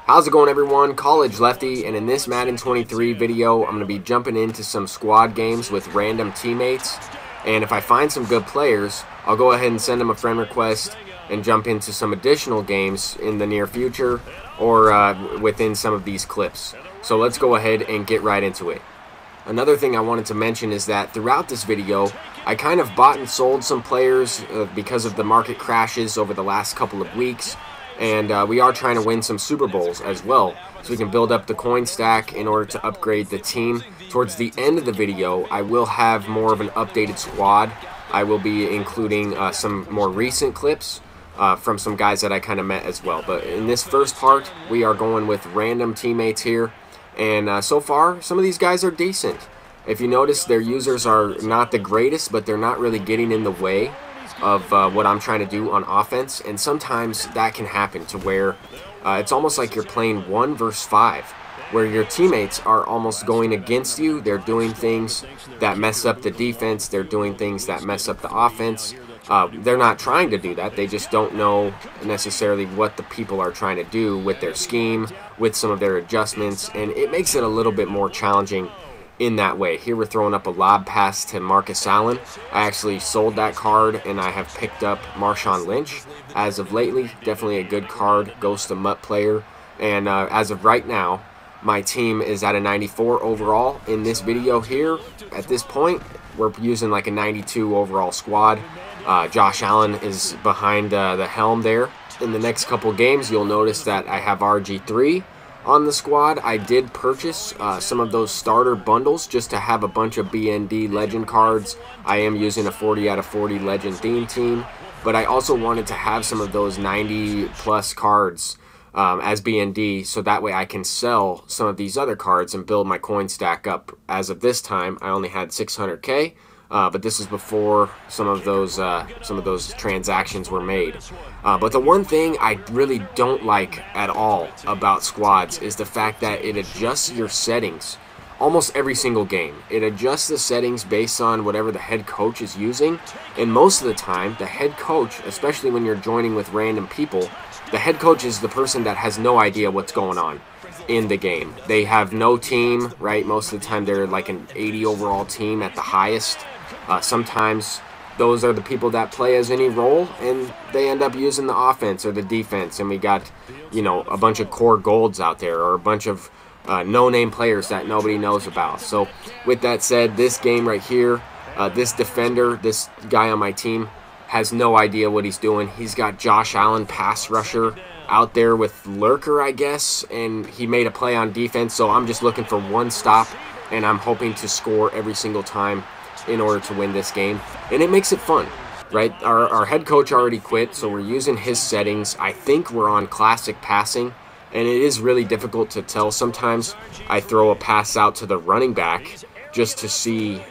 How's it going, everyone? College Lefty, and in this Madden 23 video, I'm going to be jumping into some squad games with random teammates, and if I find some good players, I'll go ahead and send them a friend request and jump into some additional games in the near future or within some of these clips. So let's go ahead and get right into it. Another thing I wanted to mention is that throughout this video, I kind of bought and sold some players because of the market crashes over the last couple of weeks. And we are trying to win some Super Bowls as well, so we can build up the coin stack in order to upgrade the team. Towards the end of the video, I will have more of an updated squad. I will be including some more recent clips from some guys that I kind of met as well. But in this first part, we are going with random teammates here, and so far, some of these guys are decent. If you notice, their users are not the greatest, but they're not really getting in the way of what I'm trying to do on offense, and sometimes that can happen to where it's almost like you're playing 1 versus 5, where your teammates are almost going against you. They're doing things that mess up the defense, they're doing things that mess up the offense. They're not trying to do that, they just don't know necessarily what the people are trying to do with their scheme, with some of their adjustments, and it makes it a little bit more challenging in that way. Here we're throwing up a lob pass to Marcus Allen. I actually sold that card and I have picked up Marshawn Lynch as of lately. Definitely a good card, Ghost of MUT player. And as of right now, my team is at a 94 overall. In this video here, at this point, we're using like a 92 overall squad. Josh Allen is behind the helm there. In the next couple games, you'll notice that I have RG3 on the squad. I did purchase some of those starter bundles just to have a bunch of BND legend cards. I am using a 40 out of 40 legend theme team, but I also wanted to have some of those 90 plus cards as BND, so that way I can sell some of these other cards and build my coin stack up. As of this time, I only had 600k. But this is before some of those transactions were made. But the one thing I really don't like at all about squads is the fact that it adjusts your settings almost every single game. It adjusts the settings based on whatever the head coach is using, and most of the time the head coach, especially when you're joining with random people, the head coach is the person that has no idea what's going on in the game. They have no team, right? Most of the time they're like an 80 overall team at the highest. Sometimes those are the people that play as any role, and they end up using the offense or the defense, and we got, you know, a bunch of core golds out there, or a bunch of no-name players that nobody knows about. So with that said, this game right here, this defender, this guy on my team, has no idea what he's doing. He's got Josh Allen, pass rusher, out there with Lurker, I guess, and he made a play on defense, so I'm just looking for one stop, and I'm hoping to score every single time in order to win this game, and it makes it fun, right? Our head coach already quit, so we're using his settings. I think we're on classic passing, and it is really difficult to tell. Sometimes I throw a pass out to the running back just to see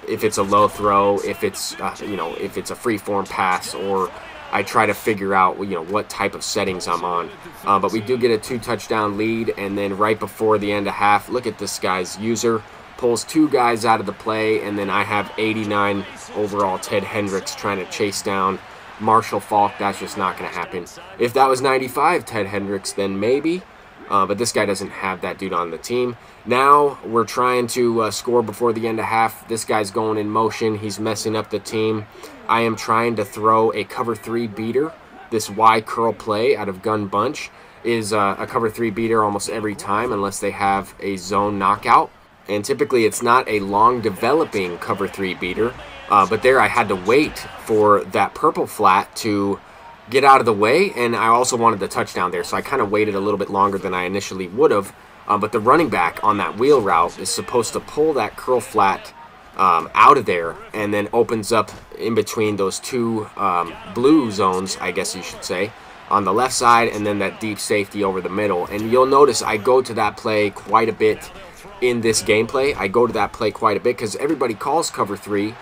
if it's a low throw, if it's if it's a free form pass, or I try to figure out what type of settings I'm on. But we do get a 2-touchdown lead, and then right before the end of half, look at this guy's user. Pulls 2 guys out of the play, and then I have 89 overall Ted Hendricks trying to chase down Marshall Falk. That's just not going to happen. If that was 95 Ted Hendricks, then maybe, but this guy doesn't have that dude on the team. Now we're trying to score before the end of half. This guy's going in motion. He's messing up the team. I am trying to throw a cover 3 beater. This Y curl play out of Gun Bunch is a cover 3 beater almost every time, unless they have a zone knockout. And typically it's not a long developing cover 3 beater, but there I had to wait for that purple flat to get out of the way, and I also wanted the touchdown there, so I kind of waited a little bit longer than I initially would have. But the running back on that wheel route is supposed to pull that curl flat out of there, and then opens up in between those 2 blue zones, I guess you should say, on the left side, and then that deep safety over the middle. And you'll notice I go to that play quite a bit in this gameplay. I go to that play quite a bit because everybody calls cover 3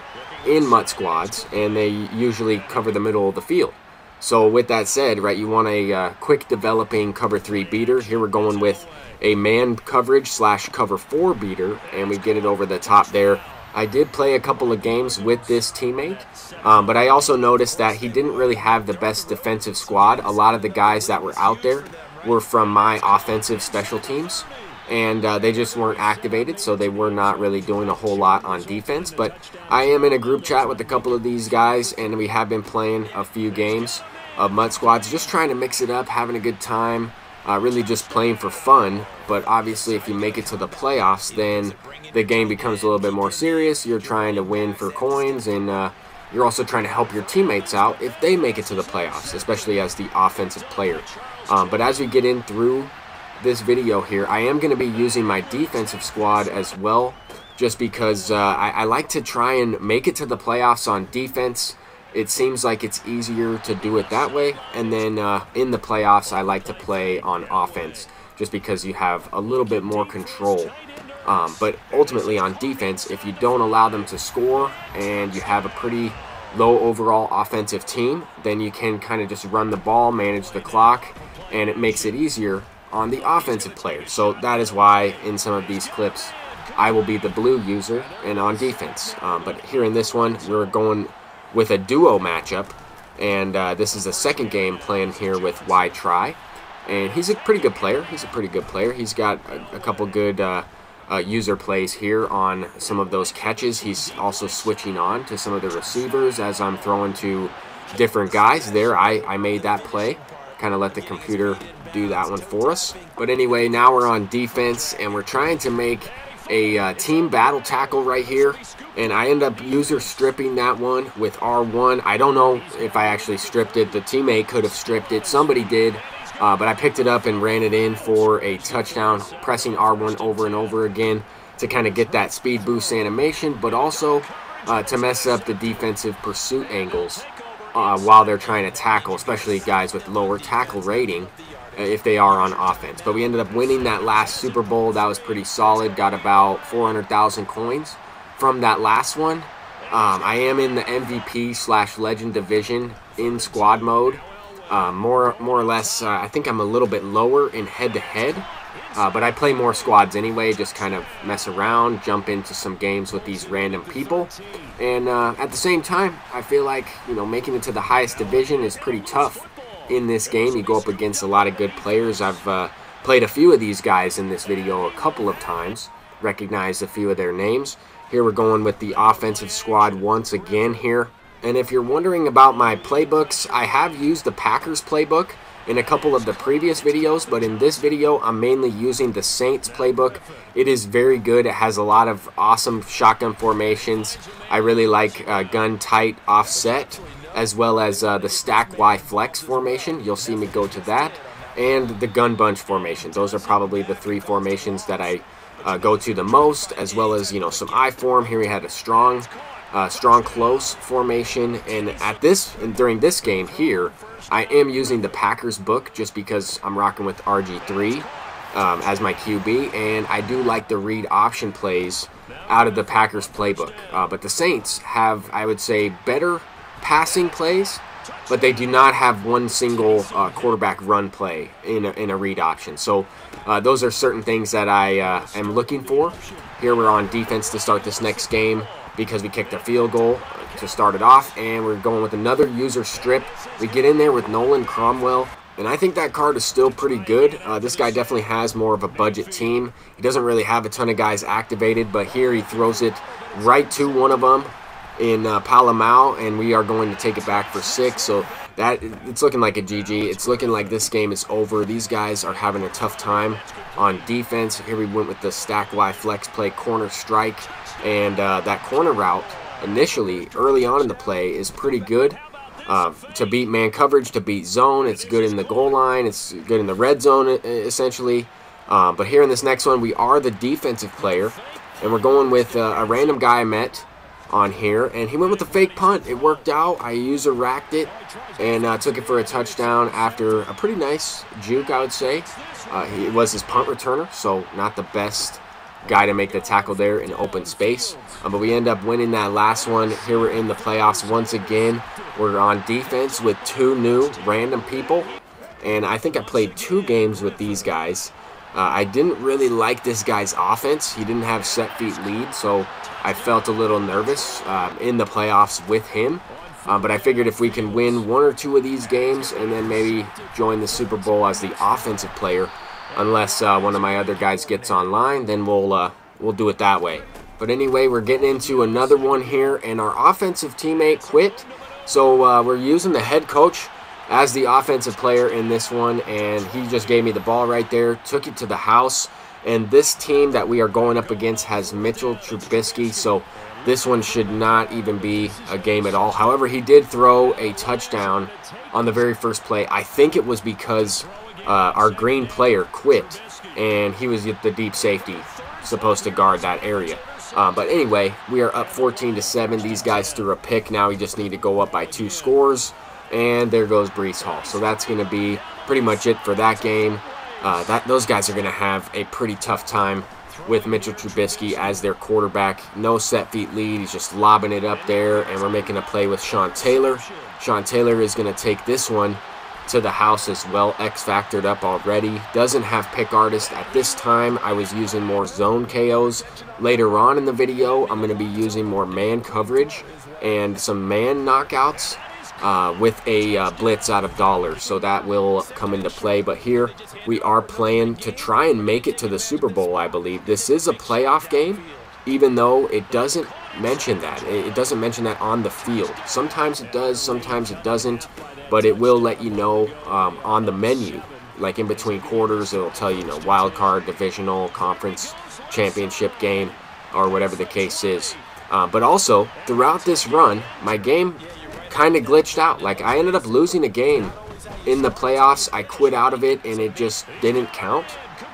in MUT squads, and they usually cover the middle of the field. So with that said, right, you want a quick developing cover 3 beater. Here we're going with a man coverage / cover 4 beater, and we get it over the top there. I did play a couple of games with this teammate, but I also noticed that he didn't really have the best defensive squad. A lot of the guys that were out there were from my offensive special teams, and they just weren't activated, so they were not really doing a whole lot on defense. But I am in a group chat with a couple of these guys, and we have been playing a few games of MUT squads, just trying to mix it up, having a good time, really just playing for fun. But obviously if you make it to the playoffs, then the game becomes a little bit more serious. You're trying to win for coins, and you're also trying to help your teammates out if they make it to the playoffs, especially as the offensive player. But as we get in through this video here, I am going to be using my defensive squad as well, just because I like to try and make it to the playoffs on defense. It seems like it's easier to do it that way, and then in the playoffs I like to play on offense, just because you have a little bit more control. But ultimately on defense, if you don't allow them to score and you have a pretty low overall offensive team, then you can kind of just run the ball, manage the clock, and it makes it easier on the offensive player. So that is why in some of these clips I will be the blue user and on defense. But here in this one, we're going with a duo matchup, and this is the second game playing here with Y-Try, and he's a pretty good player. He's got a couple good user plays here on some of those catches. He's also switching on to some of the receivers as I'm throwing to different guys. There, I made that play, kind of let the computer do that one for us. But anyway, now we're on defense, and we're trying to make a team battle tackle right here, and I end up user stripping that one with R1. I don't know if I actually stripped it. The teammate could have stripped it. Somebody did, but I picked it up and ran it in for a touchdown, pressing R1 over and over again to kind of get that speed boost animation, but also to mess up the defensive pursuit angles while they're trying to tackle, especially guys with lower tackle rating if they are on offense. But we ended up winning that last Super Bowl. That was pretty solid. Got about 400,000 coins from that last one. I am in the MVP / Legend division in squad mode. More or less, I think I'm a little bit lower in head-to-head, but I play more squads anyway, just kind of mess around, jump into some games with these random people. And at the same time, I feel like, you know, making it to the highest division is pretty tough in this game. You go up against a lot of good players. I've played a few of these guys in this video a couple of times, recognized a few of their names. Here we're going with the offensive squad once again here. And if you're wondering about my playbooks, I have used the Packers playbook in a couple of the previous videos, but in this video I'm mainly using the Saints playbook. It is very good. It has a lot of awesome shotgun formations. I really like gun tight offset, as well as the stack Y flex formation. You'll see me go to that, and the gun bunch formation. Those are probably the three formations that I go to the most, as well as, you know, some I form. Here we had a strong close formation, and during this game here, I am using the Packers book just because I'm rocking with RG3 as my QB, and I do like the read option plays out of the Packers playbook. But the Saints have, I would say, better passing plays, but they do not have one single quarterback run play in a read option. So those are certain things that I am looking for. Here we're on defense to start this next game because we kicked a field goal to start it off, and we're going with another user strip. We get in there with Nolan Cromwell, and I think that card is still pretty good. This guy definitely has more of a budget team. He doesn't really have a ton of guys activated, but here he throws it right to one of them in Palamau, and we are going to take it back for 6. So that it's looking like a GG. It's looking like this game is over. These guys are having a tough time on defense. Here we went with the stack Y flex play, corner strike, and that corner route initially early on in the play is pretty good to beat man coverage, to beat zone. It's good in the goal line. It's good in the red zone essentially. But here in this next one, we are the defensive player, and we're going with a random guy I met on here, and he went with a fake punt. It worked out. I user racked it and took it for a touchdown after a pretty nice juke, I would say. He was his punt returner, so not the best guy to make the tackle there in open space. But we end up winning that last one. Here we're in the playoffs once again. We're on defense with 2 new random people, and I think I played 2 games with these guys. I didn't really like this guy's offense. He didn't have set feet lead, so I felt a little nervous in the playoffs with him. But I figured if we can win 1 or 2 of these games and then maybe join the Super Bowl as the offensive player, unless one of my other guys gets online, then we'll do it that way. But anyway, we're getting into another one here, and our offensive teammate quit. So we're using the head coach as the offensive player in this one, and he just gave me the ball right there, took it to the house. And this team that we are going up against has Mitchell Trubisky, so this one should not even be a game at all. However, he did throw a touchdown on the very first play. I think it was because our green player quit, and he was the deep safety, supposed to guard that area. But anyway, we are up 14-7. These guys threw a pick. Now we just need to go up by 2 scores, and there goes Breece Hall. So that's going to be pretty much it for that game. Those guys are going to have a pretty tough time with Mitchell Trubisky as their quarterback. No set feet lead. He's just lobbing it up there, and we're making a play with Sean Taylor. Sean Taylor is going to take this one to the house as well. X-factored up already. Doesn't have pick artist at this time. I was using more zone KOs. Later on in the video, I'm going to be using more man coverage and some man knockouts with a blitz out of dollar. So that will come into play. But here we are playing to try and make it to the Super Bowl, I believe. This is a playoff game, even though it doesn't mention that. It doesn't mention that on the field. Sometimes it does, sometimes it doesn't. But it will let you know on the menu, like in between quarters, it'll tell you, wild card, divisional, conference, championship game, or whatever the case is. But also, throughout this run, my game kind of glitched out. Like, I ended up losing a game in the playoffs. I quit out of it, and it just didn't count.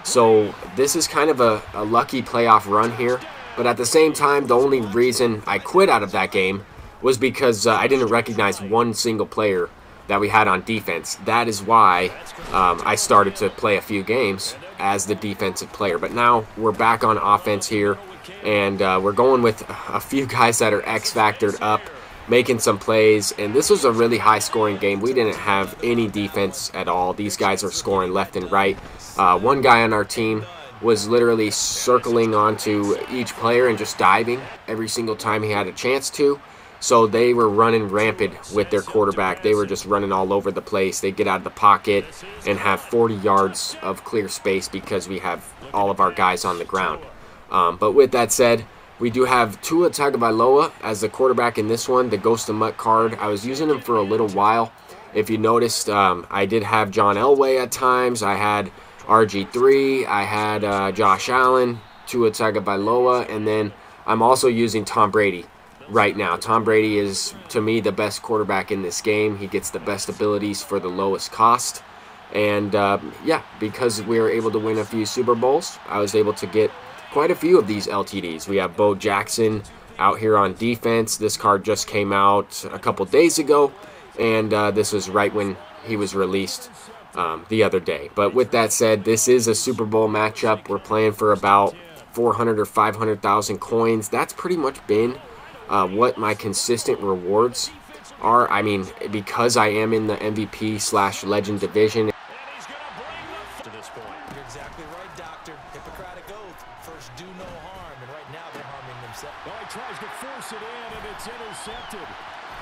So this is kind of a lucky playoff run here. But at the same time, the only reason I quit out of that game was because I didn't recognize one single player that we had on defense. That is why I started to play a few games as the defensive player. But now we're back on offense here, and we're going with a few guys that are X-factored up, making some plays. And this was a really high-scoring game. We didn't have any defense at all. These guys are scoring left and right. One guy on our team was literally circling onto each player and just diving every single time he had a chance to. So they were running rampant with their quarterback. They were just running all over the place. They get out of the pocket and have 40 yards of clear space because we have all of our guys on the ground. But with that said, we do have Tua Tagovailoa as the quarterback in this one, the Ghost of MUT card. I was using him for a little while. If you noticed, I did have John Elway at times. I had RG3. I had Josh Allen, Tua Tagovailoa, and then I'm also using Tom Brady right now. Tom Brady is, to me, the best quarterback in this game. He gets the best abilities for the lowest cost. And, yeah, because we were able to win a few Super Bowls, I was able to get quite a few of these LTDs. We have Bo Jackson out here on defense. This card just came out a couple days ago, and this was right when he was released the other day. But with that said, this is a Super Bowl matchup. We're playing for about 400 or 500,000 coins. That's pretty much been what my consistent rewards are. I mean, because I am in the MVP/legend division. To this point. You're exactly right, Doctor. Hippocratic oath. First, do no harm, and right now they're harming themselves. Well, he tries to force it in, and it's intercepted.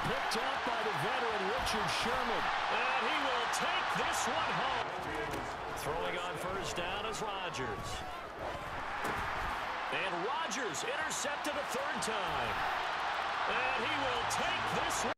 Picked up by the veteran Richard Sherman. And he will take this one home. Throwing on first down is Rodgers. And Rodgers intercepted a third time. And he will take this one.